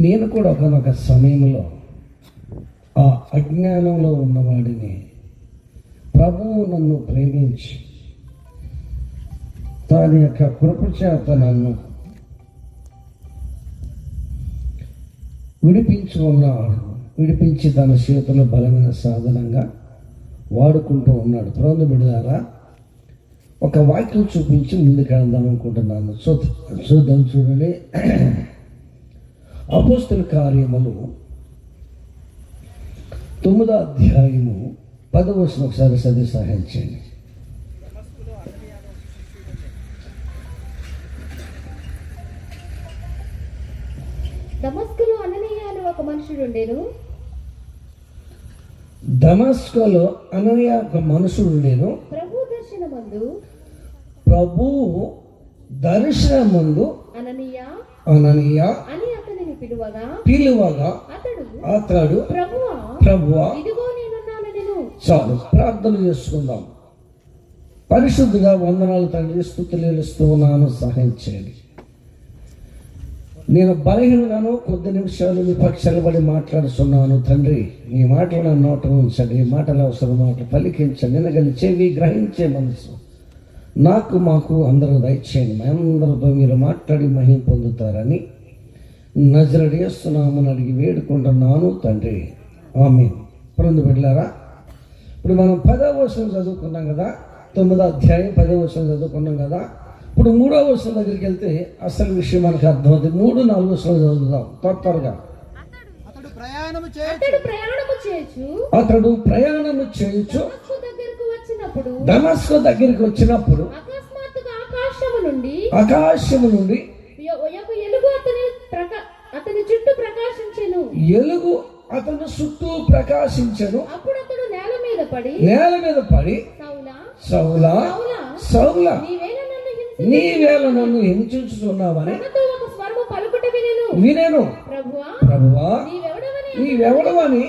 నేను కూడా ఒకనొక సమయంలో ఆ అజ్ఞానంలో ఉన్నవాడిని ప్రభువు నన్ను ప్రేమించి తన యొక్క కృప చేత నన్ను విడిపించి తన చేతిలో బలమైన సాధనంగా వాడుకుంటూ ఉన్నాడు. ప్రభువు బిడ్డలారా, ఒక వాక్యం చూపించి ముందుకెళ్దాం అనుకుంటున్నాను. చూద్దాం. చూడండి, అపోస్తల కార్యములు 9వ అధ్యాయము 10వ వచనం ఒకసారి చదివి సహాయం చేయండి. దమస్కులో అననీయ అనే ఒక మనుషుడు ఉండేను. దమస్కులో అననీయ ఒక మనుషుడు ఉండేను. ప్రభు దర్శనమందు అననీయ అని అతనిని పిలువగా అతడు ప్రభువా ఇదిగో నేనున్నానెను. చాలు, ప్రార్థన చేసుకుందాం. పరిశుద్ధిగా వందనాలు తండ్రి, స్తుతులు చెల్లిస్తూ ఉన్నాను, సహాయం చేయండి. నేను బలహీనగాను కొద్ది నిమిషాలు మీ పక్షాలు పడి మాట్లాడుతున్నాను తండ్రి. ఈ మాటలు నా నోట ఉంచండి. ఈ మాటలు అవసరం మాటలు పలికించండి. వినగలి చెవి, గ్రహించే మనసు మాకు అందరూ దయచేయండి. అందరితో మీరు మాట్లాడి మహిమ పొందుతారని నజరేయుడు యేసు నామమున అడిగి వేడుకుంటున్నాను తండ్రి, ఆమేన్. పొందు బిడ్డలారా, ఇప్పుడు మనం 10వ వచనం చదువుకున్నాం కదా, 9వ అధ్యాయం 10వ వచనం చదువుకున్నాం కదా. ఇప్పుడు 3వ వచనం దగ్గరికి వెళ్తే అసలు విషయం మనకు అర్థమవుతుంది. 3, 4 వచనం చదువుదాం త్వరగా. అతడు ప్రయాణము చేయుచు దమస్కు దగ్గరికి వచ్చినప్పుడు ఆకాశము నుండి అతని చుట్టూ ప్రకాశించెను. ఎలుగు అతని చుట్టూ ప్రకాశించెను. అప్పుడు అతడు నేల మీద పడి సౌలా నీవేళ నన్ను హింసించుచున్నావని వినెను. ప్రభువా నీవెవడవని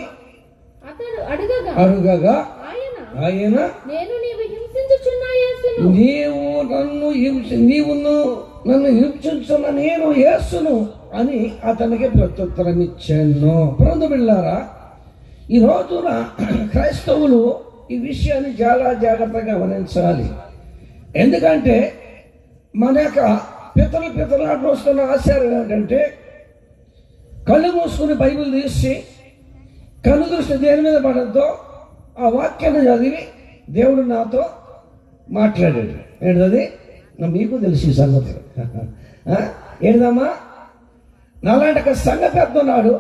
అడుగగా ఆయన నీవు నన్ను హింసించున్న నేను యేసును అని అతనికి ప్రత్యుత్తరం ఇచ్చాను. ప్రభువు బిడ్డలారా, ఈ రోజున క్రైస్తవులు ఈ విషయాన్ని చాలా జాగ్రత్తగా గమనించాలి. ఎందుకంటే మన యొక్క పితరులు వస్తున్న ఆచారం ఏంటంటే, కళ్ళు మూసుకుని బైబిల్ తీసి కన్ను దృష్టి దేని మీద పడద్దో ఆ వాక్యాన్ని చదివి దేవుడు నాతో మాట్లాడాడు. ఏంటది? మీకు తెలిసి సంగతి ఏంటమ్మా? నాలాంటి ఒక సంఘ పెద్ద ఉన్నాడు.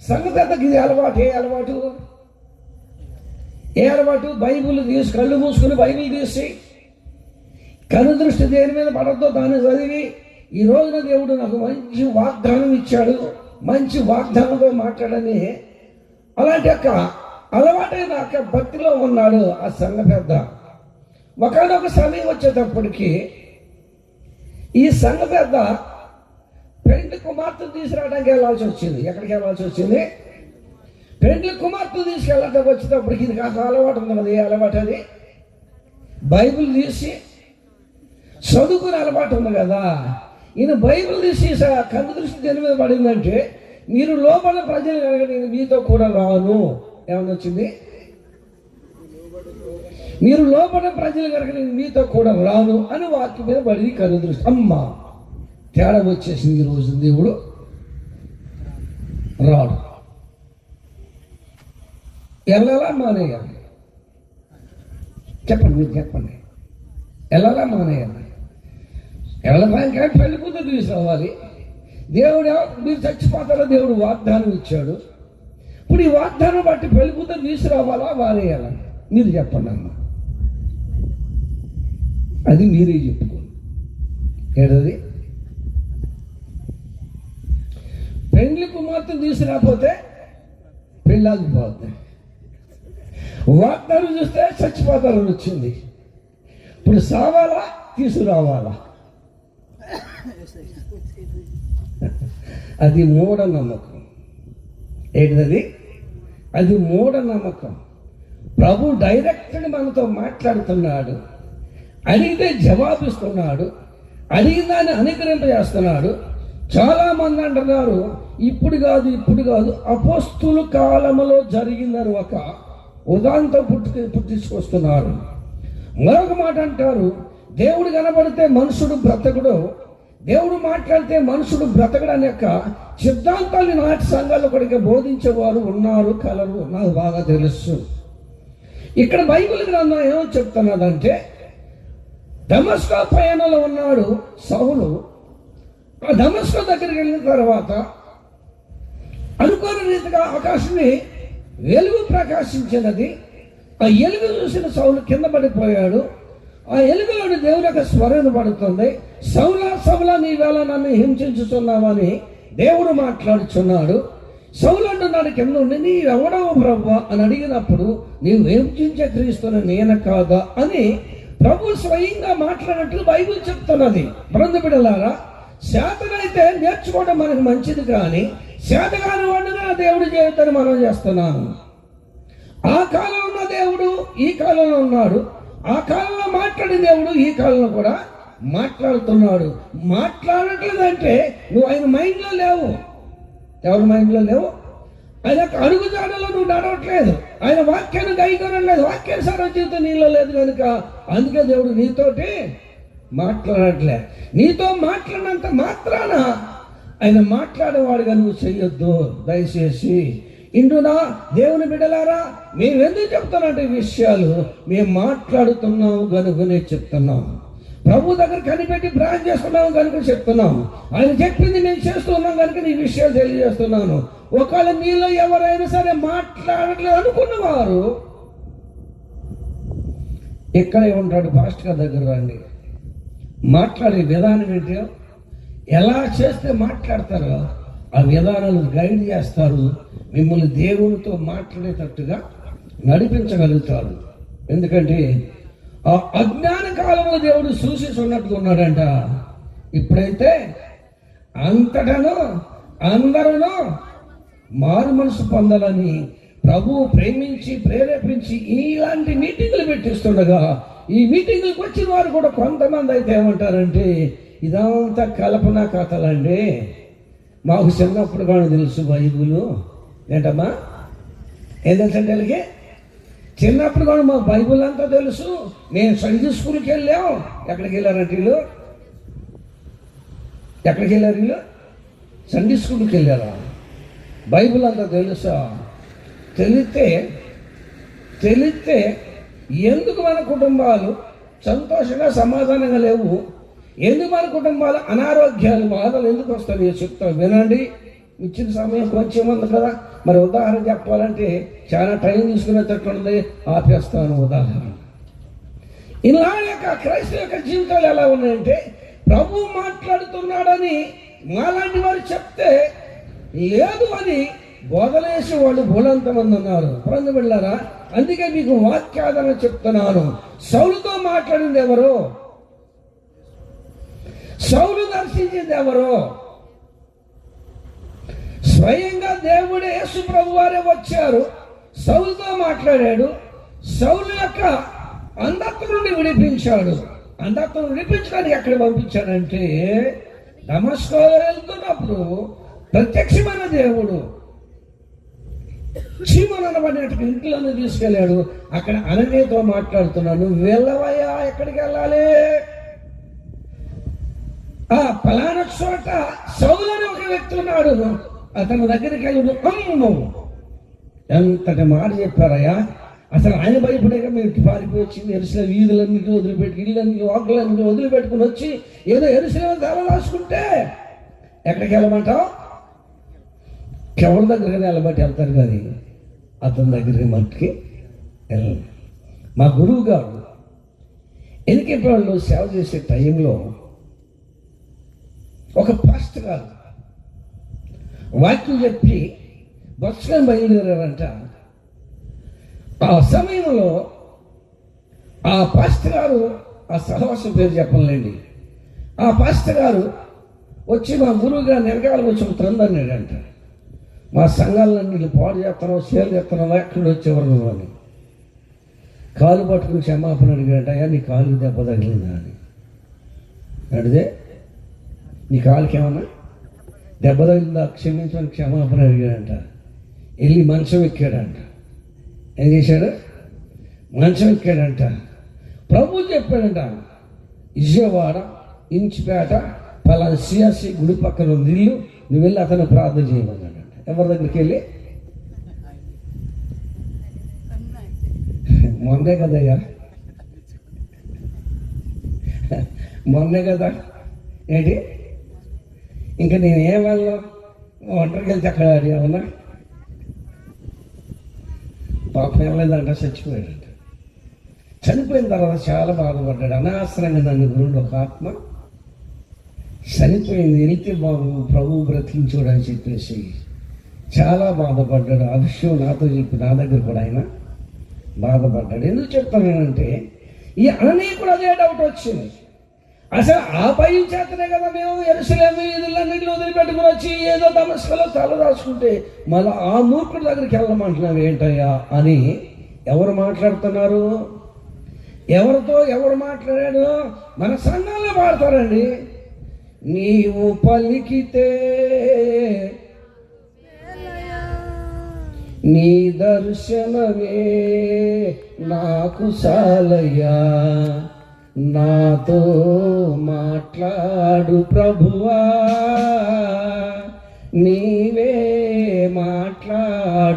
సంఘ పెద్దకి ఇది అలవాటు. ఏ అలవాటు? బైబిల్ తీసి కళ్ళు మూసుకుని బైబిల్ తీసి కను దృష్టి దేని మీద పడద్దో దాన్ని చదివి ఈ రోజున దేవుడు నాకు మంచి వాగ్దానం ఇచ్చాడు, మంచి వాగ్దానంతో మాట్లాడని అలాంటి యొక్క అలవాటైన భక్తిలో ఉన్నాడు ఆ సంఘ పెద్ద. ఒకనొక సమయం వచ్చేటప్పటికి ఈ సంఘ పెద్ద పెండ్లి కుమార్తెను తీసుకురావడానికి వెళ్ళాల్సి వచ్చింది. ఎక్కడికి వెళ్ళాల్సి వచ్చింది? పెండ్లి కుమార్తెను తీసుకెళ్ళడానికి వచ్చేటప్పటికి ఇది కాస్త అలవాటు ఉంది కదా. ఏ అలవాటు అది? బైబిల్ తీసి చదువుకునే అలవాటు ఉంది కదా. ఈయన బైబిల్ తీసి కన్ను దృష్టి దేని మీద పడిందంటే, మీరు లోపల ప్రజలు కనుక నేను మీతో కూడా రాను. ఏమన్నా వచ్చింది? మీరు లోపల ప్రజలు కనుక నేను మీతో కూడా రాను అని వాక్యం మీద పడింది కన్ను దృష్టి. అమ్మా, తేడా వచ్చేసింది. ఈ రోజు దేవుడు రాడు. ఎల్లలా మానేయాలి. చెప్పండి, మీరు చెప్పండి. ఎల్లలా మానేయాలి. వెళ్ళడానికి పెళ్లి కూతురు తీసుకురావాలి. దేవుడు మీరు చచ్చిపోతారో దేవుడు వాగ్దానం ఇచ్చాడు. ఇప్పుడు ఈ వాగ్దానం బట్టి పెళ్లి కూతురు తీసుకురావాలా వారేయాలా? మీరు చెప్పండి అమ్మా. అది మీరే చెప్పుకోండి. ఏదది? పెళ్లి కుమార్తె తీసుకురాకపోతే పెళ్ళాగిపోతుంది. వాగ్దానం చూస్తే చచ్చిపోతారని వచ్చింది. ఇప్పుడు సావాలా తీసుకురావాలా? అది మూఢనమ్మకం. ఏంటిది? అది మూఢనమ్మకం. ప్రభు డైరెక్ట్గా మనతో మాట్లాడుతున్నాడు. అడిగితే జవాబిస్తున్నాడు. అడిగిన దాన్ని అనుగ్రహింపజేస్తున్నాడు. చాలా మంది అంటున్నారు ఇప్పుడు కాదు అపోస్తుల కాలములో జరిగిందని ఒక ఉదాంతం పుట్టించుకొస్తున్నారు. మరొక మాట అంటారు, దేవుడు కనబడితే మనుషుడు బ్రతకుడు, దేవుడు మాట్లాడితే మనుషుడు బ్రతకడు అనే యొక్క సిద్ధాంతాన్ని నాటి సంఘాల్లో ఒకటిగా బోధించేవారు ఉన్నారు, కలరు, నాకు బాగా తెలుసు. ఇక్కడ బైబిల్ గ్రంథం ఏమో చెప్తున్నదంటే, దమస్కో పయనంలో ఉన్నాడు సౌలు. ఆ దమస్కో దగ్గరికి వెళ్ళిన తర్వాత అనుకోని రీతిగా ఆకాశాన్ని వెలుగు ప్రకాశించినది. ఆ వెలుగు చూసిన సౌలు కింద పడిపోయాడు. ఆ వెలుగులోని దేవుని యొక్క స్వరం పడుతుంది. సౌలా నీవేళ నన్ను హింసించుతున్నావని దేవుడు మాట్లాడుచున్నాడు. సౌలు అంటున్నాడు కింద ఉండి, నీ ఎవడవు ప్రభువా అని అడిగినప్పుడు, నీవు హింసించే క్రీస్తుని నేను కాదా అని ప్రభు స్వయంగా మాట్లాడినట్లు బైబిల్ చెప్తున్నది. బిడ్డలారా, శాతనైతే నేర్చుకోవడం మనకు మంచిది, కానీ శాతగాని వాడుగా దేవుడు చేయొద్దని మనం చేస్తున్నాము. ఆ కాలంలో ఉన్న దేవుడు ఈ కాలంలో ఉన్నాడు. ఆ కాలంలో మాట్లాడిన దేవుడు ఈ కాలంలో కూడా మాట్లాడుతున్నాడు. మాట్లాడట్లేదంటే నువ్వు ఆయన మైండ్లో లేవు. ఎవరి మైండ్లో లేవు? ఆయన అడుగుజాడలో నువ్వు నడవట్లేదు. ఆయన వాక్యాన్ని గైకొనలేదు. వాక్యానుసార జీవితం నీలో లేదు కనుక అందుకే దేవుడు నీతోటి మాట్లాడట్లే. నీతో మాట్లాడినంత మాత్రాన ఆయన మాట్లాడేవాడుగా నువ్వు చెయ్యొద్దు. దయచేసి ఇండునా దేవుని బిడ్డలారా, మేము ఎందుకు చెప్తానంటే ఈ విషయాలు మేము మాట్లాడుతున్నాము కనుకనే చెప్తున్నాం. ప్రభు దగ్గర కనిపెట్టి ప్రార్థన చేస్తున్నాము కనుక చెప్తున్నాము. ఆయన చెప్పింది మేము చేస్తున్నాం కనుక ఈ విషయాలు తెలియజేస్తున్నాను. ఒకవేళ మీలో ఎవరైనా సరే మాట్లాడట్లేదు అనుకున్నవారు ఇక్కడే ఉంటాడు, పాస్టర్ గారి దగ్గర రండి. మాట్లాడే విధానం ఏంటో, ఎలా చేస్తే మాట్లాడతారో ఆ విధానాలు గైడ్ చేస్తారు. మిమ్మల్ని దేవునితో మాట్లాడేటట్టుగా నడిపించగలుగుతారు. ఎందుకంటే ఆ అజ్ఞాన కాలంలో దేవుడు సూచిస్తున్నట్టుగా ఉన్నాడంట. ఇప్పుడైతే అంతటను అందరూ మారు మనసు పొందాలని ప్రభువు ప్రేమించి ప్రేరేపించి ఇలాంటి మీటింగులు పెట్టిస్తుండగా, ఈ మీటింగులకు వచ్చిన వారు కూడా కొంతమంది అయితే ఏమంటారంటే, ఇదంతా కల్పన కథలండి, మాకు చిన్నప్పుడు కానీ తెలుసు బైబులు. ఏంటమ్మా ఏం తెలుసు అంటే వాళ్ళకి చిన్నప్పుడు కూడా మాకు బైబుల్ అంతా తెలుసు. మేము సండే స్కూల్కి వెళ్ళాం. ఎక్కడికి వెళ్ళారంటే వీళ్ళు? ఎక్కడికి వెళ్ళారు వీళ్ళు? సండే స్కూల్కి వెళ్ళారా? బైబుల్ అంతా తెలుసా? తెలిస్తే ఎందుకు మన కుటుంబాలు సంతోషంగా సమాధానంగా లేవు? ఎందుకు మన కుటుంబాలు అనారోగ్యాలు బాధలు ఎందుకు వస్తాయో చెప్తాను వినండి. ఇచ్చిన సమయం కొంచెం ఉంది కదా, మరి ఉదాహరణ చెప్పాలంటే చాలా టైం తీసుకునేటట్టుంది, ఆపేస్తాను. ఉదాహరణ ఇలా యొక్క క్రైస్తవ యొక్క జీవితాలు ఎలా ఉన్నాయంటే, ప్రభు మాట్లాడుతున్నాడని మాలాంటి వారు చెప్తే లేదు అని బోధలేసి వాళ్ళు బోలంతమంది ఉన్నారు. పురందు వెళ్ళారా? అందుకే మీకు వాక్యాదరణ చెప్తున్నాను. సౌలుతో మాట్లాడింది ఎవరు? సౌలు దర్శించింది ఎవరు? స్వయంగా దేవుడే యేసు ప్రభు వారే వచ్చారు, సౌలుతో మాట్లాడాడు. సౌలు యొక్క అంధత్వం నుండి విడిపించాడు. అంధత్వం విడిపించడానికి ఎక్కడ పంపించాడంటే, దమస్కోలో వెళ్తున్నప్పుడు ప్రత్యక్షమైన దేవుడు చీమను అనబడినట్టు ఇంట్లోనే తీసుకెళ్ళాడు. అక్కడ అననీయతో మాట్లాడుతున్నాడు. నువ్వు వెళ్ళవయ్యా, ఎక్కడికి వెళ్ళాలి? ఆ ఫలానా చోట సౌలు అని ఒక వ్యక్తి ఉన్నాడు, అతని దగ్గరికి వెళ్ళి అమ్ము ఎంతటి మాట చెప్పారయ్యా. అసలు ఆయన భయపడేగా మీరు పారిపోయి వచ్చింది. ఎరుసలేం వీధులన్నింటినీ వదిలిపెట్టి, ఇళ్ళన్నీ వాకులన్నీ వదిలిపెట్టుకుని వచ్చి ఏదో ఎరుసలేం ధర రాసుకుంటే ఎక్కడికి వెళ్ళమంటావు? ఎవరి దగ్గరికి వెళ్ళబట్టి వెళ్తారు కానీ అతని దగ్గరికి మట్టుకి వెళ్ళండి. మా గురువు గారు ఎన్నికల్లో సేవ చేసే టైంలో ఒక పాస్టర్ గారు వాక్యం చెప్పి బస్సులను బయలుదేరారంట. ఆ సమయంలో ఆ పాస్టర్ గారు, ఆ సహవాసం పేరు చెప్పలేండి, ఆ పాస్టర్ గారు వచ్చి మా గురువు గారు వెనకాల వచ్చి ఒక తందన్నాడంట. మా సంఘాలన్నీ పాడు చేస్తున్నావు, సేలు చేస్తున్నావు, ఎక్కడ వచ్చేవారు అని కాలు పట్టుకుని క్షమాపణ అడిగాడంట. అయ్యా నీ కాలు దెబ్బ తగిలిందా అని అడిగితే, నీ కాలుకి ఏమన్నా దెబ్బ తగిలిందా క్షమించమని క్షమాపణ అడిగాడంట. వెళ్ళి మంచం ఎక్కాడంట. ఏం చేశాడు? మంచం ఎక్కాడంట. ప్రభు చెప్పాడంట, విజయవాడ ఇంచిపేట పలానా సియాసి గుడి పక్కన ఉంది ఇల్లు, నువ్వు వెళ్ళి అతను ప్రార్థన చేయమన్నాడంట. ఎవరి దగ్గరికి వెళ్ళి? మొన్నే కదయ్యా, మొన్నే కదా. ఏంటి ఇంకా నేను ఏం వెళ్ళను, ఒంటరికి వెళ్తే అక్కడ ఏమన్నా పాపం ఏమైందంట, చచ్చిపోయాడంట. చనిపోయిన తర్వాత చాలా బాధపడ్డాడు. అనవసరంగా దాని గురుడు ఒక ఆత్మ చనిపోయింది, వెళ్తే బాబు ప్రభు బ్రతికించోడు అని చెప్పేసి చాలా బాధపడ్డాడు. ఆ విషయం నాతో చెప్పి నా దగ్గర కూడా ఆయన బాధపడ్డాడు. ఎందుకు చెప్తానంటే ఈ అననీయ కూడా అదే డౌట్ వచ్చింది. అసలు ఆ భయం చేతనే కదా మేము యెరూషలేము వీధులన్నింటిలో వదిలిపెట్టుకుని వచ్చి ఏదో దమస్కలో తల రాసుకుంటే మళ్ళీ ఆ మూర్ఖుడి దగ్గరికి వెళ్ళమంటున్నావు ఏంటయ్యా అని ఎవరు మాట్లాడుతున్నారు? ఎవరితో ఎవరు మాట్లాడాడు? మన సంఘంలో పాడతారండి. నీవు పలికితే నీ దర్శనమే నాకు సాలయ్యా, నాతో మాట్లాడు ప్రభువా, నీవే మాట్లాడుమయ్యా.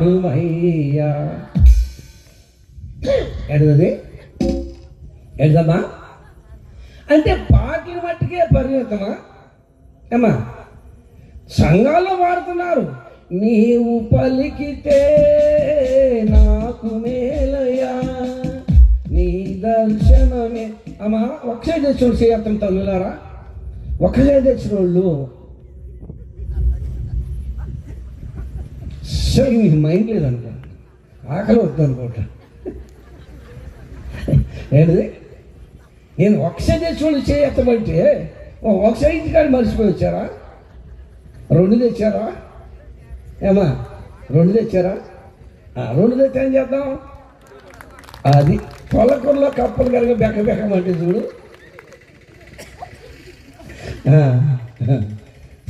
ఎడదది ఎడదమ్మా అంటే పాటలు మట్టుకే పరిమితమా ఏమా? సంఘాల్లో వాడుతున్నారు. నీవు పలికితే నాకు మేలయ్యా, నీ దర్శనమే. అమ్మా ఒక్కసే తెచ్చిన చేయత్తం తల్లులారా, ఒక్కసే తెచ్చిన వాళ్ళు సరే మీకు మైండ్ లేదనుకో, ఆకలి వద్దు అనుకోట. ఏంటిది? నేను ఒక్కసే తెచ్చిన వాళ్ళు చేయత్తమంటే ఒకసారి ఇంటికాడ మర్చిపోయి వచ్చారా? 2 తెచ్చారా? ఏమా 2 తెచ్చారా? 2 తెచ్చి ఏం చేద్దాం? అది పొలకూరలో కప్పలు కనుక బెక్కమంటే చూడు.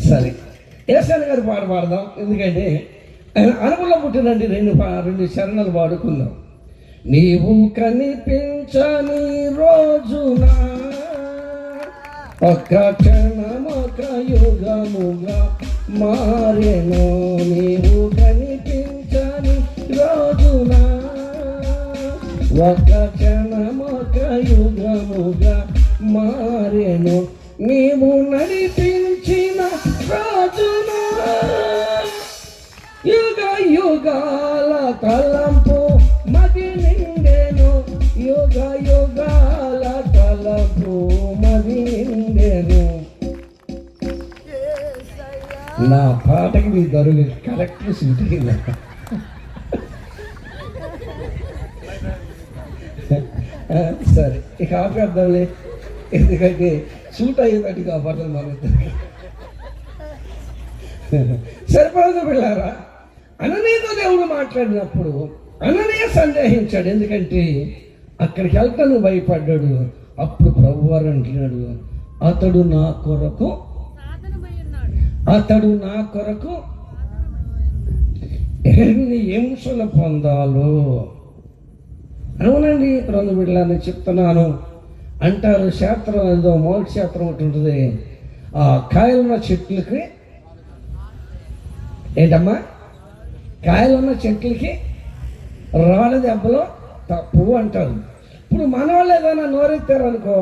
సరే ఏసాని గారి పాట పాడదాం. ఎందుకంటే అనుకూలం పుట్టినండి 2 శరణాలు పాడుకుందాం. నీవు కనిపించని రోజున ఒక క్షణమొక యుగముగా మారెను, నీవు కనిపించని రోజున ఒక క్షణమొక యుగముగా మారెను, నీవు నడిపించిన రోజున యుగ యుగాల తలంపు మది నిండెను, యుగ యుగాల తలంపు మది నిండెను. నా పాటకి మీ దరుగు కరెక్ట్ సూట్ అయిందా? సరే ఇక ఆపేద్దాంలే, ఎందుకంటే సూట్ అయ్యేటట్టు కాబట్టి మన ఇద్దరికి సరిపడదు. పిల్లారా, అననీయతో దేవుడు మాట్లాడినప్పుడు అననీయ సందేహించాడు. ఎందుకంటే అక్కడికి వెళ్తాను భయపడ్డాడు. అప్పుడు ప్రభువారు అంటున్నాడు, అతడు నా కొరకు ఎన్ని హింసలు పొందాలో. అవునండి, 2 బిడ్డలని చెప్తున్నాను అంటారు. క్షేత్రం ఏదో మోక్ష క్షేత్రం ఒకటి ఉంటుంది. ఆ కాయలున్న చెట్లకి ఏంటమ్మా, కాయలున్న చెట్లకి రాళ్ళ దెబ్బలో తప్పు అంటారు. ఇప్పుడు మన వాళ్ళు ఏదైనా నోరెత్తారు అనుకో,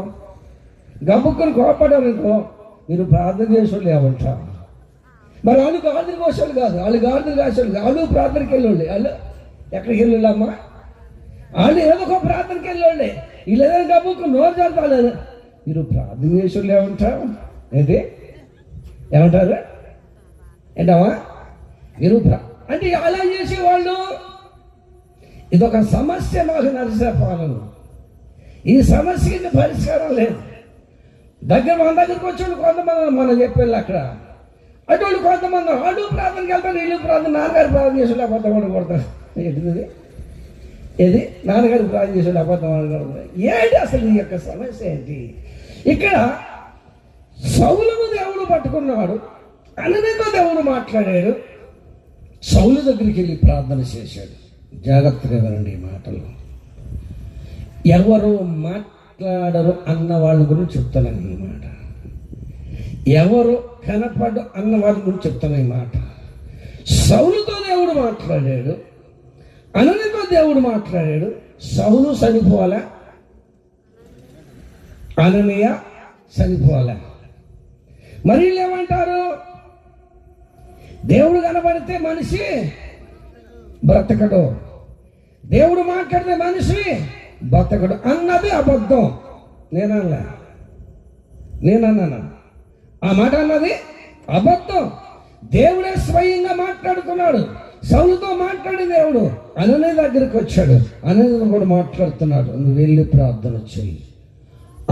గబుక్కుని కోపడ్డారు అనుకో, మీరు ప్రార్థన చేసేవాళ్ళు ఏమంటారు? మరి వాళ్ళు గాడిదలు కోసేవాళ్ళు కాదు, వాళ్ళు గాడిదలు కాసేవాళ్ళు, వాళ్ళు ప్రార్థనకి వెళ్ళండి. వాళ్ళు ఎక్కడికి వెళ్ళామ్మా? వాళ్ళు ఏదో ఒక ప్రార్థనకి వెళ్ళండి. వీళ్ళు ఏదైనా గబుక్కు నోరు జరుగుతారు, మీరు ప్రార్థన చేసేవాళ్ళు ఏమంటారు? ఏంటి ఏమంటారు? ఏంటమ్మా మీరు అంటే అలా చేసేవాళ్ళు. ఇదొక సమస్య మాకు నరసేపాలను. ఈ సమస్యకి పరిష్కారం లేదు. మన దగ్గరికి వచ్చేవాళ్ళు కొంతమంది మనం చెప్పేళ్ళు అక్కడ, అటువంటి కొంతమంది అటు ప్రార్థనకి వెళ్తారు, ఇల్లు ప్రార్థన నాన్నగారు ప్రార్థన చేసేవాళ్ళు అబద్ధం కొడతారు. ఏంటిది? ఏది నాన్నగారు ప్రార్థన చేసేవాళ్ళు అబద్ధం కొడతారు. ఏంటి అసలు ఈ యొక్క సమస్య ఏంటి? ఇక్కడ సౌలును దేవుడు పట్టుకున్నాడు, అననీతో దేవుడు మాట్లాడాడు. సౌలు దగ్గరికి వెళ్ళి ప్రార్థన చేశాడు. జాగ్రత్తగా వినండి ఈ మాటలు. ఎవరు మాట్లాడరు అన్న వాళ్ళ గురించి చెప్తాను ఈ మాట. ఎవరు కనపడు అన్న వాళ్ళ గురించి చెప్తాను ఈ మాట. సౌలుతో దేవుడు మాట్లాడాడు, అననీతో దేవుడు మాట్లాడాడు. సౌలు చనిపోవాలా, అననీయ చనిపోవాలా? మరి ఏమంటారు? దేవుడు కనబడితే మనిషి బ్రతకడు, దేవుడు మాట్లాడితే మనిషి బ్రతకడు అన్నది అబద్ధం. నేనన్నా ఆ మాట అన్నది అబద్ధం. దేవుడే స్వయంగా మాట్లాడుతున్నాడు. సౌలుతో మాట్లాడి దేవుడు అననీయ దగ్గరికి వచ్చాడు. అననీయ కూడా మాట్లాడుతున్నాడు. నువ్వు వెళ్ళి ప్రార్థన చెయ్యి.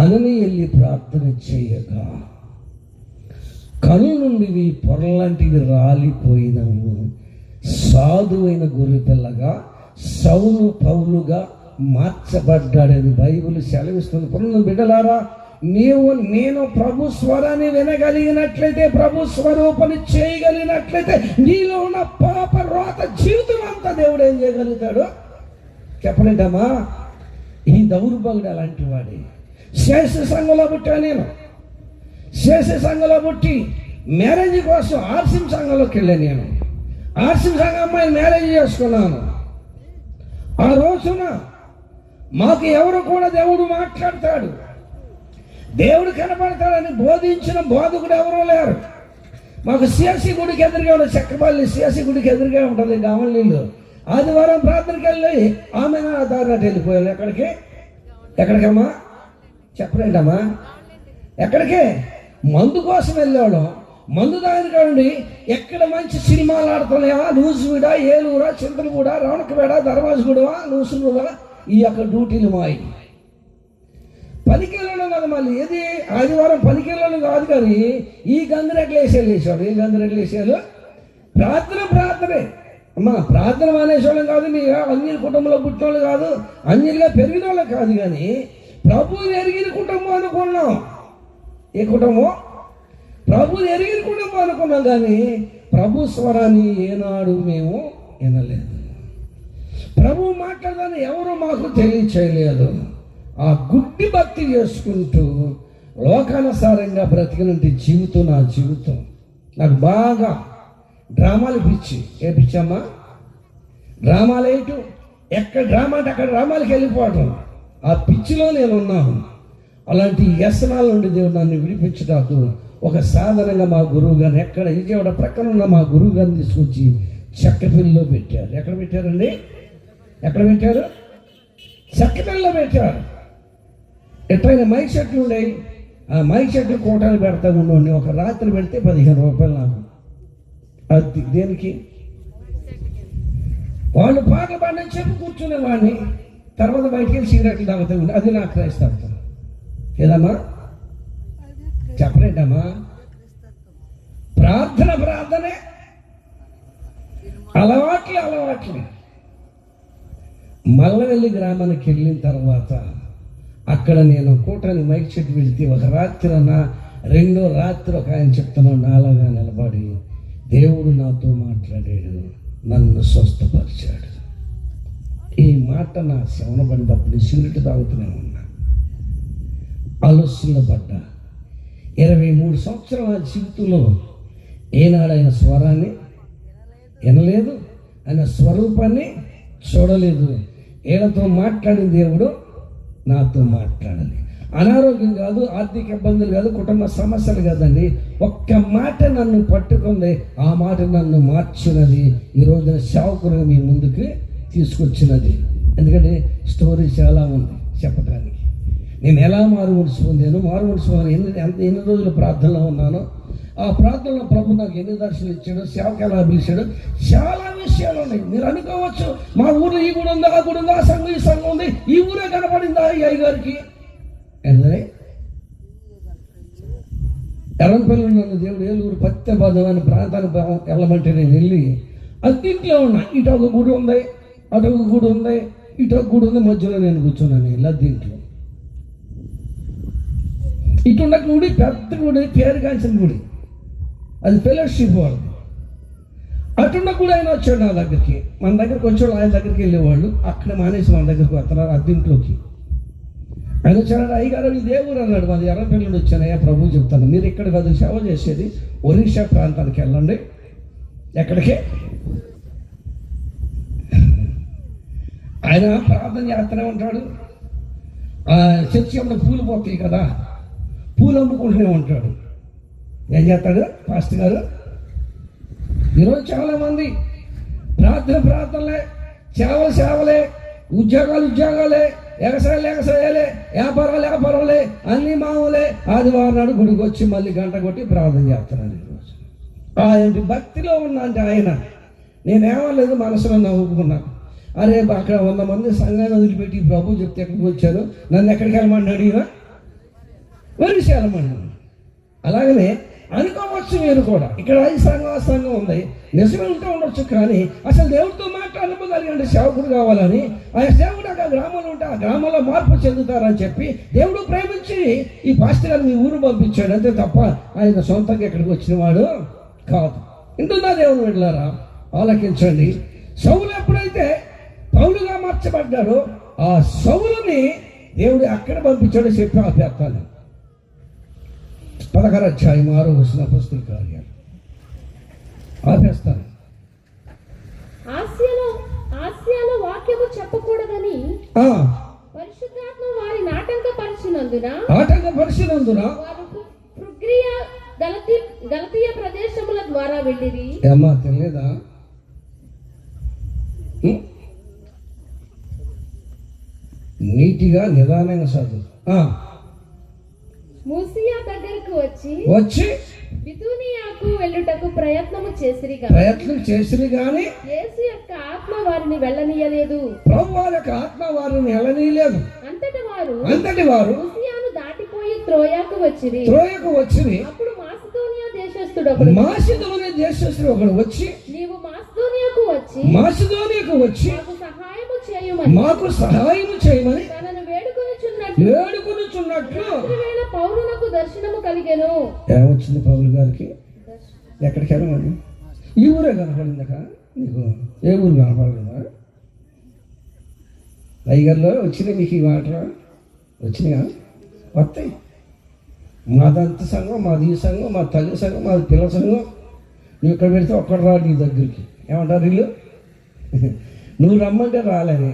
అననీయ వెళ్ళి ప్రార్థన చేయగా కళ్ళు నుండి పొరలాంటివి రాలిపోయినవు. సాధువైన గొర్రె పిల్లగా సౌలు పౌలుగా మార్చబడ్డాడని బైబిల్ సెలవిస్తుంది. పునః బిడ్డలారా, నేను ప్రభు స్వరాన్ని వినగలిగినట్లయితే, ప్రభు స్వరూపని చేయగలిగినట్లయితే నీలో ఉన్న పాప రోత జీవితం అంతా దేవుడు ఏం చేయగలుగుతాడు చెప్పలేదమ్మా. ఈ దౌర్భాగ్యుడు అలాంటి వాడే. శేష సంఘంలో పుట్టా నేను. శేష సంఘంలో పుట్టి మ్యారేజ్ కోసం ఆర్సిం సంఘంలోకి వెళ్ళాను. నేను ఆర్సిం సంఘం అమ్మాయిని మ్యారేజ్ చేసుకున్నాను. ఆ రోజున మాకు ఎవరు కూడా దేవుడు మాట్లాడతాడు, దేవుడు కనపడతాడని బోధించిన బోధకుడు ఎవరూ లేరు. మాకు సిఎస్సి గుడికి ఎదురుగా ఉంటుంది, చక్రపల్లి సిఎస్సి గుడికి ఎదురుగా ఉంటుంది గామల్లీలో. ఆదివారం ప్రార్థనకి వెళ్ళి ఆమె దారినట్టు వెళ్ళిపోయాను. ఎక్కడికమ్మా చెప్పలేంటమ్మా? ఎక్కడికే? మందు కోసం వెళ్ళాడు. మందు దానికండి ఎక్కడ మంచి సినిమాలు ఆడుతున్నాయా, నూసువిడా, ఏలూరా, చింతలగూడ, రవణకపేట, ధర్మాజగూడవా, నూసులుడా, ఈ యొక్క డ్యూటీలు మాయి. పనికెళ్ళడం కదా మళ్ళీ. ఏది ఆదివారం పనికెళ్ళడం కాదు, కానీ ఈ గందరెడ్లు వేసాడు. ఈ గందరెడ్లు వేసాడు. ప్రార్థనే అమ్మా. ప్రార్థన మానేసేవాళ్ళం కాదు, మీ అన్యుల కుటుంబంలో పుట్టిన వాళ్ళు కాదు, అన్యులుగా పెరిగిన వాళ్ళు కాదు, కానీ ప్రభువుని ఎరిగిన కుటుంబం అనుకున్నాం. ఏ కుటుంబం? ప్రభువుని ఎరిగిన కుటుంబం అనుకున్నాం, కానీ ప్రభు స్వరాన్ని ఏనాడు మేము వినలేదు. ప్రభు మాట్లాడదని ఎవరు మాకు తెలియచేయలేదు. ఆ గుడ్డి భక్తి చేసుకుంటూ లోకానుసారంగా బ్రతికినంటి జీవితం నా జీవితం. నాకు బాగా డ్రామాలు పిచ్చి. ఏ పిచ్చమ్మా? డ్రామాలు ఏంటో, ఎక్కడ డ్రామా అంటే అక్కడ డ్రామాలకి వెళ్ళిపోవటం. ఆ పిచ్చిలో నేను ఉన్నాను. అలాంటి వ్యసనాల నుండి దేవుడు నన్ను విడిపించడానికి ఒక సాధనంగా మా గురువు గారిని ఎక్కడ విజయవాడ ప్రక్కన ఉన్న మా గురువు గారిని తీసుకొచ్చి చక్కపిల్లిలో పెట్టారు. ఎక్కడ పెట్టారండి? ఎక్కడ పెట్టారు? చక్కపిల్లిలో పెట్టారు. ఎట్లయినా మైక్ చెట్లు ఉండేవి. ఆ మైక్ చెట్లు కోటాలు పెడతా ఉండండి. ఒక రాత్రి పెడితే 15 రూపాయలు నాకు. అది దేనికి? వాళ్ళు పాటలు పాడని చెప్పి కూర్చునే వాడిని. తర్వాత బయటికి వెళ్ళి సిగరెట్లు తాగుతూ ఉండి అది నాకు క్రైస్తవం. ఏదమ్మా చెప్పలేదమ్మా? ప్రార్థనే అలవాట్లే. మల్లవెల్లి గ్రామానికి వెళ్ళిన తర్వాత అక్కడ నేను కూటానికి మైక్ చెట్టు వెళ్తే ఒక రాత్రి రెండో రాత్రి ఒక ఆయన చెప్తున్నాడు, నాలాగా నిలబడి దేవుడు నాతో మాట్లాడాడు, నన్ను స్వస్థపరిచాడు. ఈ మాట నా శ్రవణ పడినప్పుడు సిగరెట్ తాగుతూనే ఉన్నా. ఆలోచనలో పడ్డా. 23 సంవత్సరాల జీవితంలో ఏనాడు ఆయన స్వరాన్ని వినలేదు, ఆయన స్వరూపాన్ని చూడలేదు. ఏళ్ళతో మాట్లాడిన దేవుడు నాతో మాట్లాడాలి. అనారోగ్యం కాదు, ఆర్థిక ఇబ్బందులు కాదు, కుటుంబ సమస్యలు కాదండి. ఒక్క మాట నన్ను పట్టుకుంది, ఆ మాట నన్ను మార్చినది. ఈ రోజున సేవకులుగా మీ ముందుకు తీసుకొచ్చినది. ఎందుకంటే స్టోరీ చాలా ఉంది చెప్పడానికి. నేను ఎలా మారుమనసు పొందాను, ఎన్ని రోజులు ప్రార్థనలో ఉన్నాను, ఆ ప్రార్థనలో ప్రభు నాకు ఎన్ని దర్శనం ఇచ్చాడు, సేవకు ఎలా పిలిచాడు, చాలా విషయాలు ఉన్నాయి. మీరు అనుకోవచ్చు, మా ఊర్లో ఈ గుడి ఉంది, ఆ గుడి ఉంది, ఆ సంఘం ఈ సంఘం ఉంది, ఈ ఊరే కనపడిందా ఈ అయ్యగారికి? ఎందుకని ఎర్రంపల్లి నన్ను దేవుడు ఏలూరు పత్తెబాద అనే ప్రాంతానికి వెళ్ళమంటే నేను వెళ్ళి అద్దీంట్లో ఉన్నా. ఇటు ఒక గుడి ఉంది, అటు ఒక గుడి ఉంది, ఇటు ఒక గుడి ఉంది, మధ్యలో నేను కూర్చున్నాను అద్దీంట్లో. ఇటున్న గుడి పెద్ద గుడి, పేరు కాల్చిన గుడి. అది ఫెలోషిప్ వాళ్ళది. అటున్న కూడా ఆయన వచ్చాడు నా దగ్గరికి. మన దగ్గరికి వచ్చాడు, ఆయన దగ్గరికి వెళ్ళేవాళ్ళు. అక్కడ మానేసి మన దగ్గరికి వస్తున్నారు అద్దీంట్లోకి. ఆయన వచ్చాడు, అయ్యగారు ఈ దేవుడు అన్నాడు. మాది ఎర్రపల్లి నుండి వచ్చాను. అయ్యా ప్రభు చెప్తాను, మీరు ఇక్కడ కాదు సేవ చేసేది, ఒరిస్సా ప్రాంతానికి వెళ్ళండి. ఎక్కడికి? ఆయన ప్రార్థన చేస్తూనే ఉంటాడు. చర్చి అప్పుడు పూలు పోతాయి కదా, పూలు అమ్ముకుంటూనే ఉంటాడు. ఏం చేస్తాడు పాస్టర్ గారు? ఈరోజు చాలామంది ప్రార్థనలే, సేవలే, ఉద్యోగాలే, ఎగసాయాలే, వ్యాపారాలే, అన్ని మామూలే. ఆదివారం నాడు గుడికి వచ్చి మళ్ళీ గంట కొట్టి ప్రార్థన చేస్తున్నాను. ఈరోజు ఆయన భక్తిలో ఉన్నా అంటే ఆయన నేనేమలేదు, మనసులో నవ్వుకున్నాను. అరే అక్కడ 100 మంది సంఘాన్ని వదిలిపెట్టి ప్రభు చెప్తే ఎక్కడికి వచ్చాను, నన్ను ఎక్కడికి వెళ్ళమన్నాడు, ఈయన వరిసి వెళ్ళమన్నాడు. అలాగనే అనుకోవచ్చు మీరు కూడా, ఇక్కడ ఈ సంఘం ఆ సంఘం ఉంది, నిజమే ఉంటూ ఉండొచ్చు. కానీ అసలు దేవుడితో మాట్లాడగలిగే సేవకుడు కావాలని, ఆ సేవకుడు అక్కడ గ్రామంలో ఉంటే ఆ గ్రామంలో మార్పు చెందుతారని చెప్పి దేవుడు ప్రేమించి ఈ పాస్టర్ గారు మీ ఊరు పంపించాడు అంతే తప్ప ఆయన సొంతంగా ఇక్కడికి వచ్చిన వాడు కాదు. ఇంటున్నా దేవుని వెళ్ళారా? ఆలకించండి. సౌలు ఎప్పుడైతే పౌలుగా మార్చబడ్డారో ఆ సౌలుని దేవుడు అక్కడ పంపించాడో చెప్పి ఆపేస్తాను. 16వ అధ్యాయం 6వ వచనం అపొస్తలుల కార్యాలు ఆపేస్తాను. ఆసియాలో వాక్యము చెప్పకూడదని పరిశుద్ధాత్మ వారిని ఆటంకపరిచినందున వారు ఫ్రుగ్రియ గలతీయ ప్రదేశముల ద్వారా వెళ్ళిరి. ఏమ్మా తెలియదా? నీటిగా నిదానంగా చదువు. మూసియా దగ్గరకు వచ్చి బితూనియాకు వెళ్ళుటకు ప్రయత్నం చేసిరి గాని యేసు యొక్క ఆత్మ వారిని వెళ్ళనీయలేదు. ప్రభు వారి యొక్క ఆత్మ వారిని వెళ్ళనీయలేదు. అంతటి వారు మూసియాను దాటిపోయి త్రోయకు వచ్చిరి. అప్పుడు మాసిదోనియా దేశస్థుడు ఒకడు వచ్చి, నీవు మాసిదోనియాకు వచ్చి మాకు సహాయము చేయమని తనను వేడుకొనుచున్నట్లు పౌలునకు దర్శనము కలిగెను. ఏమొచ్చింది పౌలు గారికి? ఎక్కడికి వెళ్ళమని? ఈ ఊరే కనపడిందక నీకు? ఏ ఊరు కనపడలేదా? అయ్యగారిలో వచ్చినాయి మీకు ఈ మాటలు? వచ్చినాయా? వస్తాయి. మాదంత సంఘం, మాది ఈ సంఘం, మా తల్లి సంఘం, మాది పిల్లల సంఘం. నువ్వు ఇక్కడ పెడితే ఒక్కడు రాడు నీ దగ్గరికి. ఏమంటారు వీళ్ళు? నువ్వు రమ్మంటే రాలేని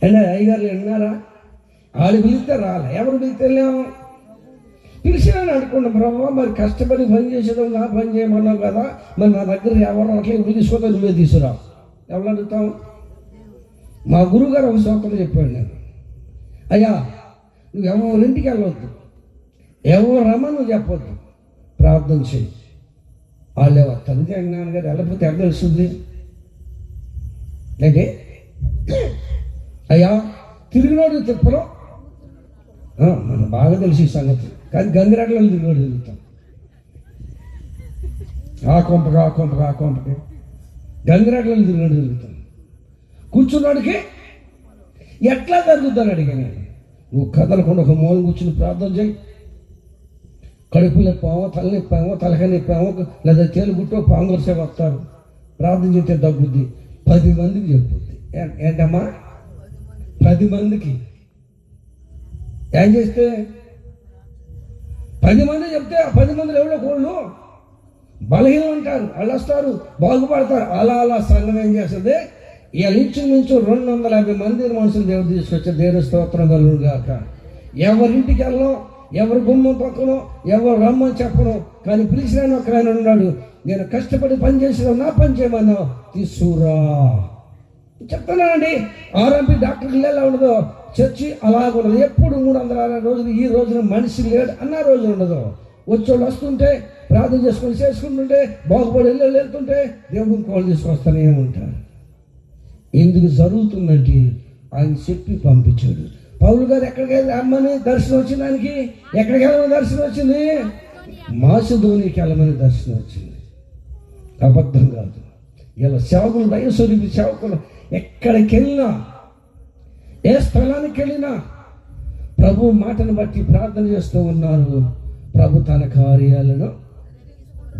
అంటే అయ్యగారు విన్నారా? వాళ్ళు పిలిస్తే రాలే. ఎవరు పిలిస్తే వెళ్ళాము? పిలిచినాను అనుకున్నా. ప్రభావ మరి కష్టపడి పని చేసేదాం, నా పని చేయమన్నావు కదా, మరి నా దగ్గర ఎవరు అట్లా ఇప్పుడు తీసుకోదా, నువ్వే తీసుకురావు. ఎవరు అడుగుతావు? మా గురువు గారు ఒక సోకలు చెప్పాడు. నేను అయ్యా నువ్వు ఎవరి ఇంటికి వెళ్ళవద్దు, ఎవరు రమ్మని నువ్వు చెప్పొద్దు, ప్రార్థన చేయి. వాళ్ళే వస్తారు. నాన్నగారు వెళ్ళకపోతే ఎక్కడ తెలుస్తుంది అంటే అయ్యా తిరిగినోడు తిప్పలో మనకు బాగా తెలిసి సంగతి. కానీ గంగిరెడ్లలో తిరిగినోడు తిరుగుతాం. ఆ కొంపకి గంగిరెడ్లలో తిరుగుతాం. కూర్చున్నాడికి ఎట్లా జరుగుతాను అడిగాను. నువ్వు కదలకుండా ఒక మూల కూర్చుని ప్రార్థన చేయి. కడుపు నొప్పామో, తలనొప్పామో, తలకాయ నొప్పామో, లేదా తేలు గుట్టో పాంగొరిసే వస్తారు. ప్రార్థన చేస్తే తగ్గుద్ది. 10 మందికి చెప్పుద్ది. ఏంటమ్మా? 10 మందికి ఏం చేస్తే 10 మంది చెప్తే ఆ 10 మందిలో ఎవరో కోళ్ళు బలహీనం అంటారు, వాళ్ళు వస్తారు, బాగుపడతారు. అలా సంఘం ఏం చేస్తుంది? ఇవాళ ఇంచుమించు 250 మంది మనుషులు దేవుడు తీసుకొచ్చే దేవుని స్తోత్రం కలుగును గాక. ఎవరింటికి వెళ్ళను, ఎవరు గుమ్మం పక్కనో, ఎవరు రమ్మని చెప్పను. కానీ పిలిచిన ఒక ఆయన ఉన్నాడు, నేను కష్టపడి పని చేసిన నా పని చేయమన్నా తీసుకురా చెప్తున్నానండి. ఆర్ఎంపీ డాక్టర్కి ఎలా ఉండదో చర్చి అలాగ ఉండదు. ఎప్పుడు 360 రోజులు ఈ రోజున మనిషి లేడు అన్న రోజు ఉండదు. వచ్చేవాళ్ళు వస్తుంటే ప్రార్థన చేసుకుంటుంటే బాగుపడి వెళ్తుంటే దేవుడు ఇంకోళ్ళు తీసుకొస్తానే ఉంటారు. ఎందుకు జరుగుతుందంటే ఆయన చెప్పి పంపించాడు. పౌలు గారు ఎక్కడికి వెళ్ళి అమ్మని దర్శనం వచ్చిందానికి ఎక్కడికి వెళ్ళమని దర్శనం వచ్చింది? మాసిదోనియాకి వెళ్ళమని దర్శనం వచ్చింది. అబద్ధం కాదు. ఇలా సేవకులు, దైవస్వరూపి సేవకులు ఎక్కడికి వెళ్ళినా, ఏ స్థలానికి వెళ్ళినా ప్రభు మాటను బట్టి ప్రార్థన చేస్తూ ఉన్నారు. ప్రభు తన కార్యాలను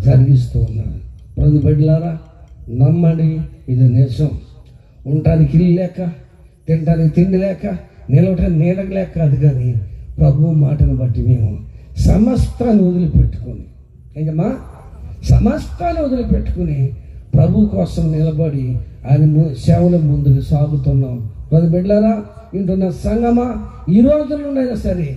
జరిగిస్తూ ఉన్నాను. ప్రతి బిడ్డలారా నమ్మండి, ఇది నిజం. ఉండటానికి ఇల్లు లేక, తినడానికి తిండి లేక, నిలవటానికి నీడ లేక అది కానీ ప్రభు మాటను బట్టి మేము సమస్తాన్ని వదిలిపెట్టుకొని, ఏంటమ్మా, సమస్తాన్ని వదిలిపెట్టుకుని ప్రభు కోసం నిలబడి ఆయన సేవల ముందుకు సాగుతున్నాం. ప్రతి బిడ్డలారా వింటున్న సంగమా, ఈ రోజు నుండైనా సరే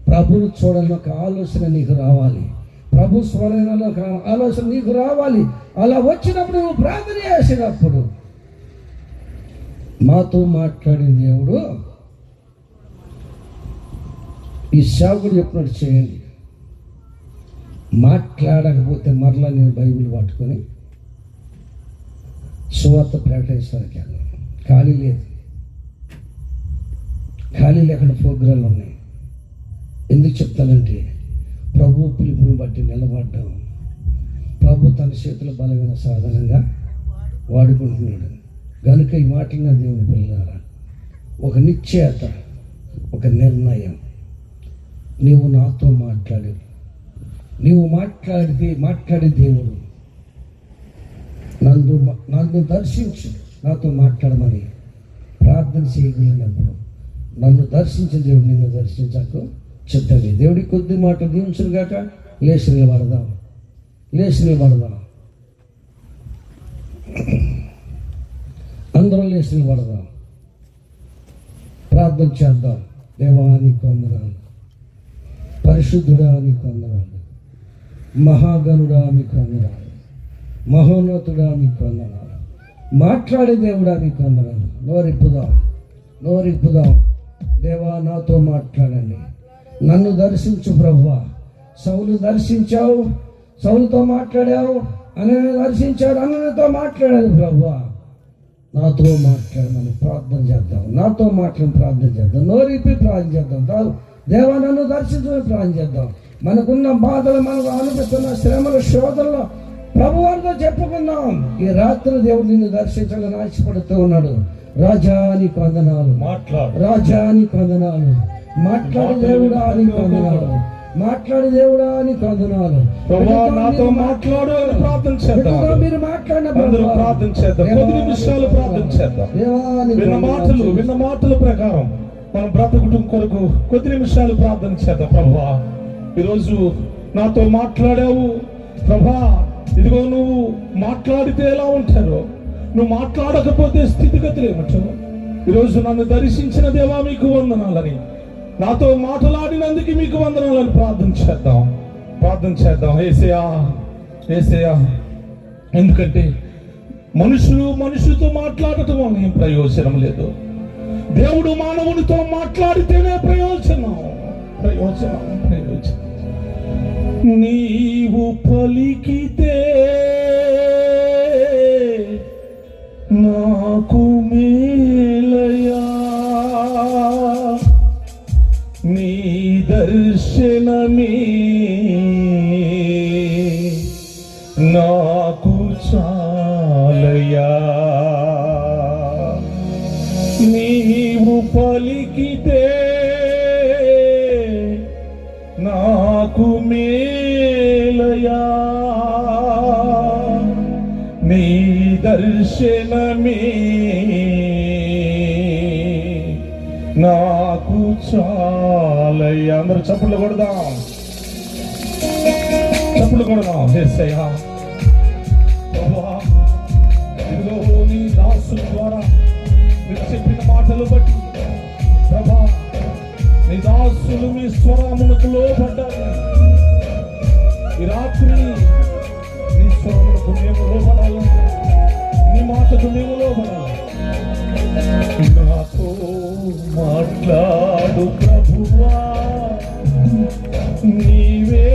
ప్రభుని చూడాలని ఒక ఆలోచన నీకు రావాలి. ప్రభు స్మరణలో ఒక ఆలోచన నీకు రావాలి. అలా వచ్చినప్పుడు నువ్వు ప్రార్థన చేసినప్పుడు మాతో మాట్లాడిన దేవుడు ఈ సేవకుడు చెప్పినట్టు చేయండి. మాట్లాడకపోతే మరలా నేను బైబిల్ పట్టుకొని సువార్త ప్రకటించడానికి వెళ్ళాను. ఖాళీ లేదు, ఖాళీ లేకుండా ప్రోగ్రాంలు ఉన్నాయి. ఎందుకు చెప్తానంటే ప్రభు పిలుపుని బట్టి నిలబడ్డాం. ప్రభు తన చేతుల బలమైన సాధనంగా వాడుకుంటున్నాడు. కనుక ఈ మాటలు దేవుని పిల్లలారా, ఒక నిశ్చయత, ఒక నిర్ణయం. నీవు నాతో మాట్లాడు, నీవు మాట్లాడే దేవుడు నన్ను దర్శించు, నాతో మాట్లాడమని ప్రార్థన చేయగలిగినప్పుడు నన్ను దర్శించిన దేవుడు నిన్ను దర్శించాకు చెప్తాడు. దేవుడికి కొద్ది మాట దీవించును గాక. లేచి నిలబడదాం. అందరం లేచి నిలబడదాం. ప్రార్థన చేద్దాం. దేవా నీకు వందనాలు, పరిశుద్ధుడా నీకు వందనాలు, మహాగణుడా నీకు వందనాలు, మహోన్నతుడా నీకు వందనాలు, మాట్లాడే దేవుడా నీకు వందనాలు. నోరిప్పుదాం. దేవా నాతో మాట్లాడండి, నన్ను దర్శించు ప్రభువా. సౌలు దర్శించావు, సౌలుతో మాట్లాడావు, అన్నను దర్శించాడు, అన్నతో మాట్లాడాడు. ప్రభువా నాతో మాట్లాడమని ప్రార్థన చేద్దాం. నాతో మాట్లాడి ప్రార్థన చేద్దాం. నోరిప్పి ప్రార్థన చేద్దాం. దేవా నన్ను దర్శించమని ప్రార్థన చేద్దాం. మనకున్న బాధలు, మనకు అనిపిస్తున్న శ్రమల శోధనలో ప్రభువారితో చెప్పుకుందాం. ఈ రాత్రి దేవుడు నిన్ను దర్శించాలని ఆశపడుతూ ఉన్నాడు. రాజా నీకు వందనాలు, రాజా నీకు వందనాలు, మాట్లాడే దేవుడా నీకు వందనాలు, మాట్లాడే దేవుడా నీకు వందనాలు. నాతో మాట్లాడు అని ప్రార్థన చేద్దాం. మీరు మాట్లాడిన ప్రార్థన చేద్దాం. 10 నిమిషాలు ప్రార్థన చేద్దాం. విన్న మాటల ప్రకారం మనం బ్రతకటం కొరకు కొద్ది నిమిషాలు ప్రార్థన చేద్దాం. ప్రభువా ఈరోజు నాతో మాట్లాడావు ప్రభా. ఇదిగో నువ్వు మాట్లాడితే ఎలా ఉంటారో, నువ్వు మాట్లాడకపోతే స్థితిగతులు ఏమంటావు. ఈరోజు నన్ను దర్శించిన దేవా మీకు వందనాలని, నాతో మాట్లాడినందుకు మీకు వందనాలని ప్రార్థన చేద్దాం. యేసయ్యా, ఎందుకంటే మనుషులతో మాట్లాడటం వల్ల ఏం ప్రయోజనం లేదు. దేవుడు మానవునితో మాట్లాడితేనే ప్రయోజనం. నీవు పలికితే నాకు మేలయా, నీ దర్శనమే నాకు చాలయా. నీవు పలికితే నాకు మేలయా, నీ దర్శనమే నాకు చాలయ్యా. అందరూ చప్పుళ్ళు కొడదాం. యేసయ్యా ప్రభువా, ఇదిగో నీ దాసుల ద్వారా మీరు చెప్పిన మాటలు బట్టి ప్రభా, నీ దాసులు మీ స్వరమునకు లోబడ్డారు. ఈ రాత్రి నీ స్వరమునకు మేము లోబడాలంటే, నీ మాటకు మేము లోబడాలి. నాతో మాట్లాడు ప్రభువా, నీవే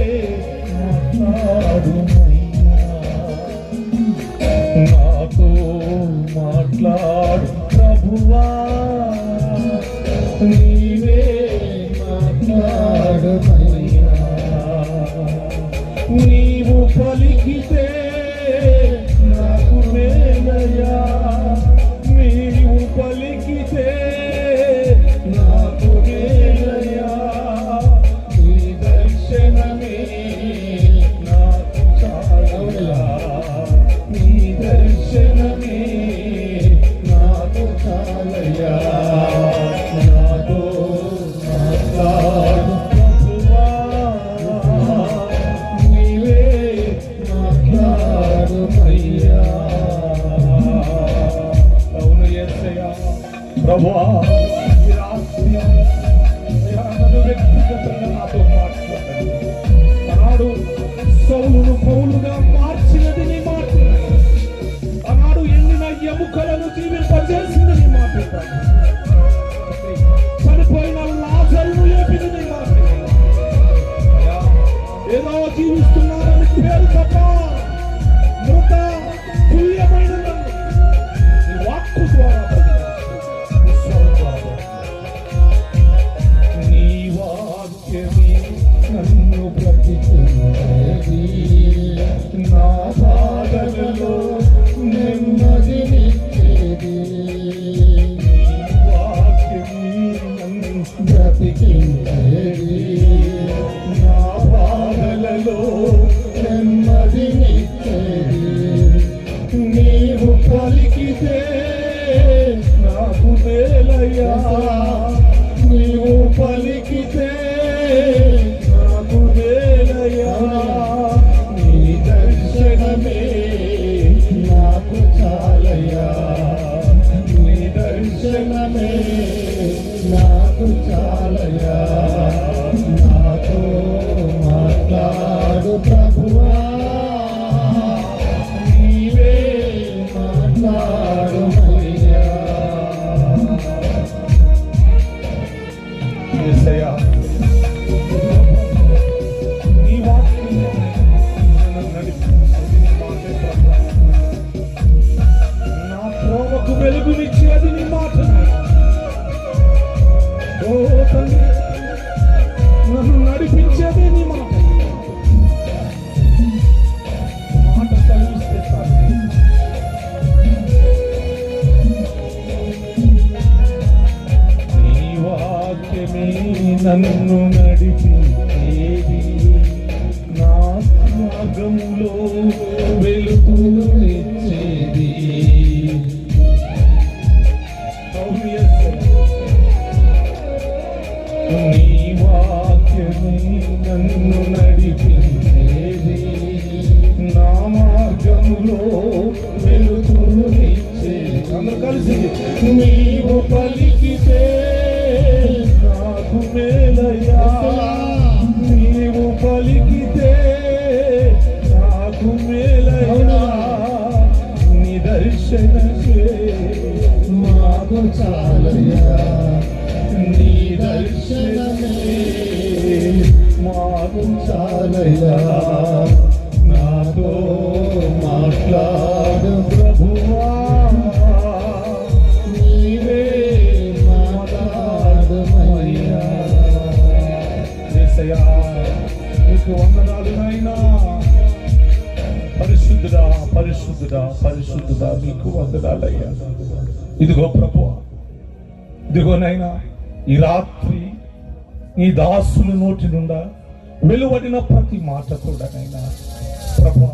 మాట్లాడు. నాతో మాట్లాడు ప్రభువా, నీవే మాట్లాడు. నీవు పలికితే నాకు మేలయా, నీవు పలికితే నాకు మేలయా, నీ దర్శన అవును యేసయ్యా. ప్రభువా, ఈ రాత్రి అయ్యా, నన్ను వ్యక్తిగతంగా నాతో మాట్లాడండి. ఆనాడు సౌలును పౌలుగా మార్చినది నీ మాట. ఆనాడు ఎండిన ఎముకలను జీవింపజేసింది నీ మాట. చనిపోయిన లాజరును లేపిన నీ మాట. ఏదో జీవిస్తున్నారని పేరు తప్ప మృత తుల్యమైన నన్ను నీ వాక్కు ద్వారా నీ స్వరం ద్వారా నీ వాక్యమే నన్ను బ్రతికించేది. నా బాధలలో నెమ్మదినిచ్చేది. నీ వాక్యమే నన్ను బ్రతికించేది. నా బాధలలో నెమ్మదినిచ్చేది. నీవు పలికితే నాకు మేలయ్యా. నీవు పలికితే నాకు మేలయ్యా. నీ దర్శనమే నాకు చాలయ్యా. నీ దర్శనమే నాకు చాలయ్యా. నాతో మాట్లాడు ప్రభువా, నీవే మాట్లాడుమయ్యా. యేసయ్యా, నీ వాక్యం నన్ను నడిపించేది నీ మాటే ప్రభువా. నా త్రోవకు వెలుగునిచ్చేది నీ మాట. ఓ తండ్రి, నన్ను నడిపించేదే నీ మాట. మాట కలిగిస్తే చాలు. నీ వాక్యమే నన్ను నడిపించేది. నా మార్గములో వెలుగులు ఇచ్చేది. అవును యేసయ్యా. నీ వాక్యమే నన్ను నడిపించేది. నా మార్గములో వెలుగులు ఇచ్చేది. అందరూ కలిసి నీవు పలికితే నాకు మేలయ్యా. నీవు పలికితే నాకు మేలయ్యా. నీ దర్శనమే మాకు చాలయ్యా. నీ దర్శనమే మాకు చాలయ్యా. నాతో మాట్లాడు ప్రభువా, నీవే మాట్లాడుమయ్యా. యేసయ్యా, నీకు వందనాలు నాయనా. పరిశుద్ధుడా, పరిశుద్ధుడా, పరిశుద్ధుడా, నీకు వందనాలయ్యా. ఇదిగో ప్రభువా, ఇదిగో నైనా ఈ రాత్రి నీ దాసుల నోటి నుండా వెలువడిన ప్రతి మాట కూడా నైనా ప్రభువా,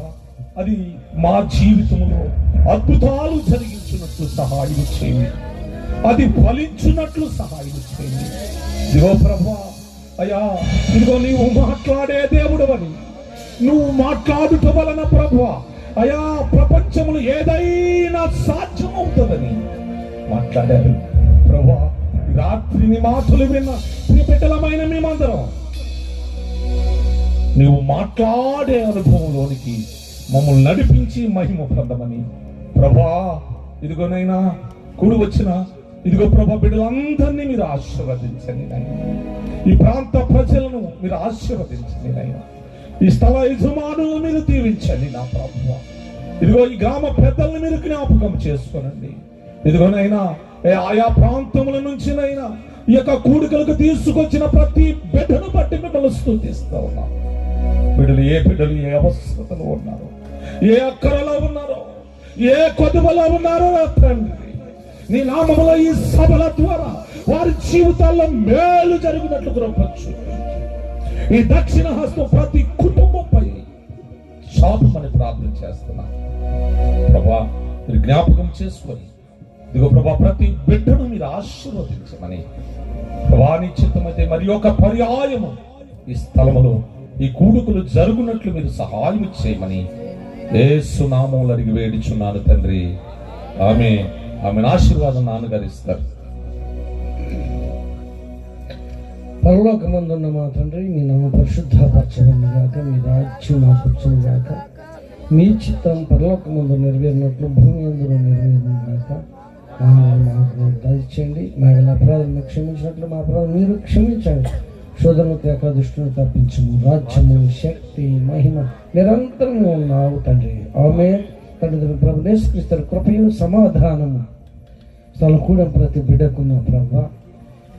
అది మా జీవితంలో అద్భుతాలు జరిగించినట్లు సహాయం చేయండి. అది ఫలించినట్లు సహాయం చేయండి. ఇదిగో ప్రభువా అయ్యా, ఇదిగో నీవు మాట్లాడే దేవుడు అని, నువ్వు మాట్లాడుట వలన ప్రభువా అయా ప్రపంచములు ఏదైనా సాధ్యమవుతుందని మాట్లాడారు ప్రభువా. రాత్రిని మాటలు విన్న ప్రియబిడ్డలమైన మేమందరం నీవు మాట్లాడే అనుభవంలోనికి మమ్మల్ని నడిపించి మహిమ పొందమని ప్రభా. ఇదిగోనైనా కూడి వచ్చిన ఇదిగో ప్రభా బిడ్డలందరినీ మీరు ఆశీర్వదించండి నాయన. ఈ ప్రాంత ప్రజలను మీరు ఆశీర్వదించండి నాయన. ఈ స్థల యజమానులను మీరు దీవించండి నా ప్రభువా. ఇదిగో ఈ గ్రామ పెద్దలను మీరు జ్ఞాపకం చేసుకోనండి. ఇదిగోనైనా ఆయా ప్రాంతముల నుంచి నైనా ఈ యొక్క కూడికలకు తీసుకొచ్చిన ప్రతి బిడ్డను బట్టి మిమ్మల్ని స్తుతిస్తూ ఉన్నాం. బిడ్డలు ఏ అవస్థలో ఉన్నారో, ఏ అక్కరలో ఉన్నారో, ఏ కొదువలో ఉన్నారో తండ్రి, నీ నామములో ఈ సభల ద్వారా వారి జీవితాల్లో మేలు జరిగినట్లు కృపచ్చు. ఈ దక్షిణ హస్తం ప్రతి కుటుంబంపై శాపమని ప్రార్థన చేస్తున్నా ప్రభా. మీరు జ్ఞాపకం చేసుకొని ఇదిగో ప్రభా ప్రతి బిడ్డను మీరు ఆశీర్వదించమని ప్రభా. నీ చిత్తమైతే మరి ఒక పర్యాయము ఈ స్థలములో ఈ కూడుకులు జరుగునట్లు మీరు సహాయం చేయమని యేసు నామములో అడిగి వేడుచున్నాను తండ్రి. ఆమె ఆశీర్వాదం నాన్నగారిస్తారు. పరలోకమందున్న మా తండ్రి, మీ నామ పరిశుద్ధపరచబడును గాక, మీ రాజ్యం మాకు వచ్చును గాక, మీ చిత్తం పరలోకమందు నెరవేరినట్లు భూమి అందులో నెరవేరును గాక. మాకు దయచేయండి, మా గల అపరాధాలను క్షమించినట్లు మా అపరాధం మీరు క్షమించండి. శోధన తేక దృష్టిని తప్పించము. రాజ్యము, శక్తి, మహిమ నిరంతరము ఉన్నావు తండ్రి. ఆమె తండ్రి ప్రభు యేసుక్రీస్తు కృపయు సమాధానము తను కూడా ప్రతి బిడ్డకున్న ప్రభు,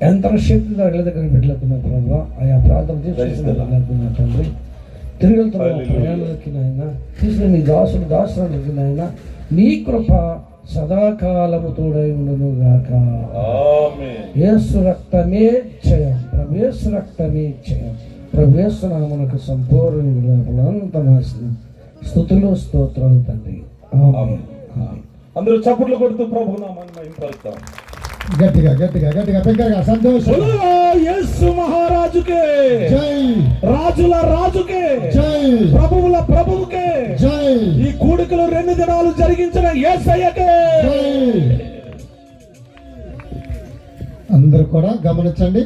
ఎంత శక్తి ఇళ్ళ దగ్గర బిడ్డలకున్న ప్రభు, ఆయా ప్రార్థన తీసుకున్న తండ్రి, తిరిగి వెళ్తున్న ప్రయాణాలకి నాయన, తీసుకున్న నీ దాసులకి నాయన, నీ కృప సదాకాలము తోడై ఉండును గాక. యేసు రక్తమే జయం, ప్రభు యేసు రక్తమే జయం. ప్రభు యేసు నామమునకు సంపూర్ణ అనంత నాశనం స్తుతులు స్తోత్రాలు తండ్రి. ఆమేన్. అందరూ చప్పట్లు కొడుతూ ప్రభు నామాన్ని మహిమపరుస్తాం. గట్టిగా గట్టిగా గట్టిగా పెద్దగా సంతోషం. యేసు మహారాజుకే జై, రాజుల రాజుకే జై, ప్రభువుల ప్రభువుకే జై. ఈ కూడికలు 2 దినాలు జరిగించిన యేసయ్యకే జై. అందరూ కూడా గమనించండి.